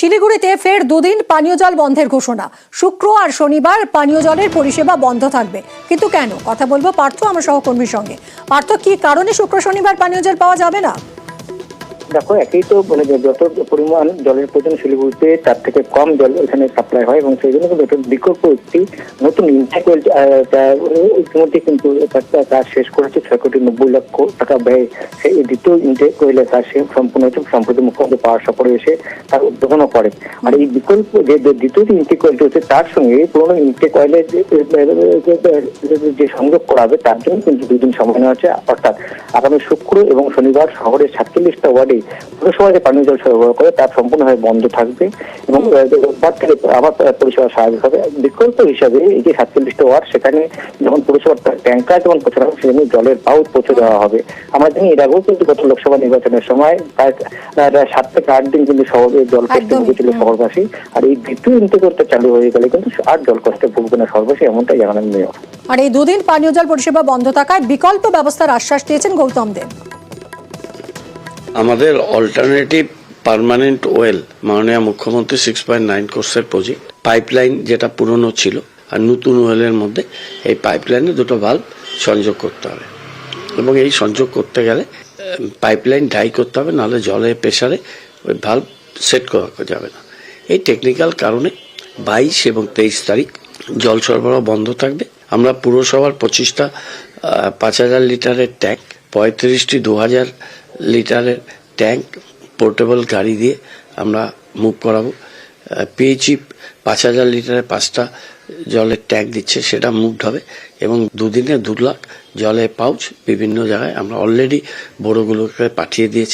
শিলিগুড়িতে ফের দুদিন পানীয় জল বন্ধের ঘোষণা। শুক্র আর শনিবার পানীয় জলের পরিষেবা বন্ধ থাকবে। কিন্তু কেন? কথা বলবো পার্থ, আমার সহকর্মীর সঙ্গে। পার্থ, কি কারণে শুক্র শনিবার পানীয় জল পাওয়া যাবে না? দেখো, একই তো মানে যত পরিমাণ জলের প্রয়োজন শিলিগুড়িতে তার থেকে কম জল এখানে সাপ্লাই হয়, এবং সেই জন্য কিন্তু বিকল্প একটি নতুন ইনটেক ওয়েল ইতিমধ্যে কিন্তু কাজ শেষ করেছে। 6,90,00,000 টাকা ব্যয় সেই দ্বিতীয় ইনটেক ওয়েলের কাজ সম্পূর্ণ হয়েছে। সম্প্রতি মুখ্যমন্ত্রী পাওয়ার সফরে এসে তার উদ্বোধনও করে। আর এই বিকল্প যে দ্বিতীয় ইনটেক ওয়েলটি হচ্ছে, তার সঙ্গে পুরোনো ইনটেক ওয়েলের যে সংযোগ করা হবে তার জন্য কিন্তু 2 দিন সময় নেওয়া হচ্ছে। অর্থাৎ আগামী শুক্র এবং শনিবার শহরের 47টা ওয়ার্ডে পুরসভা যে পানীয় জল সরবরাহ করে তার সম্পূর্ণভাবে বন্ধ থাকবে, এবং রোববার থেকে আবার পরিষেবা স্বাভাবিক হবে। বিকল্প হিসাবে এই যে 47টা ওয়ার্ড, সেখানে যেমন পুরসভার ট্যাঙ্কার যেমন পৌঁছানো হবে, সেখানে জলের পাউচ পৌঁছে দেওয়া হবে। আমরা জানি এর আগেও কিন্তু গত লোকসভা নির্বাচনের সময় প্রায় 7 থেকে 8 দিন কিন্তু শহরে জল কষ্টে ভুগেছিল শহরবাসী। আর এই দ্বিতীয় ইন্টিগ্রেটরটা চালু হয়ে গেলে কিন্তু আর জল কষ্টে ভুগবে না শহরবাসী, এমনটাই জানালেন মেয়র। আর এই 2 দিন পানীয় জল পরিষেবা বন্ধ থাকায় বিকল্প ব্যবস্থার আশ্বাস দিয়েছেন গৌতম দেব। আমাদের অল্টারনেটিভ পার্মানেন্ট ওয়েল মাননীয় মুখ্যমন্ত্রী 6.9 কোর্সের প্রজেক্ট পাইপলাইন, যেটা পুরনো ছিল, আর নতুন ওয়েলের মধ্যে এই পাইপলাইনে 2টো ভাল্ব সংযোগ করতে হবে, এবং এই সংযোগ করতে গেলে পাইপলাইন ড্রাই করতে হবে, নাহলে জলের প্রেসারে ওই ভাল্ব সেট করা যাবে না। এই টেকনিক্যাল কারণে 22 এবং 23 তারিখ জল সরবরাহ বন্ধ থাকবে। আমরা পুরসভার 25টা 5,000 লিটারের ট্যাঙ্ক, 35টি 2,000 লিটারের ট্যাঙ্ক পোর্টেবল গাড়ি দিয়ে আমরা মুভ করাবো। পিএইচই 5,000 লিটারের 5টা জলের ট্যাঙ্ক দিচ্ছে, সেটা মুভড হবে, এবং 2 দিনে 2 লাখ জলের পাউচ বিভিন্ন জায়গায় আমরা অলরেডি বড়গুলোকে পাঠিয়ে দিয়েছি।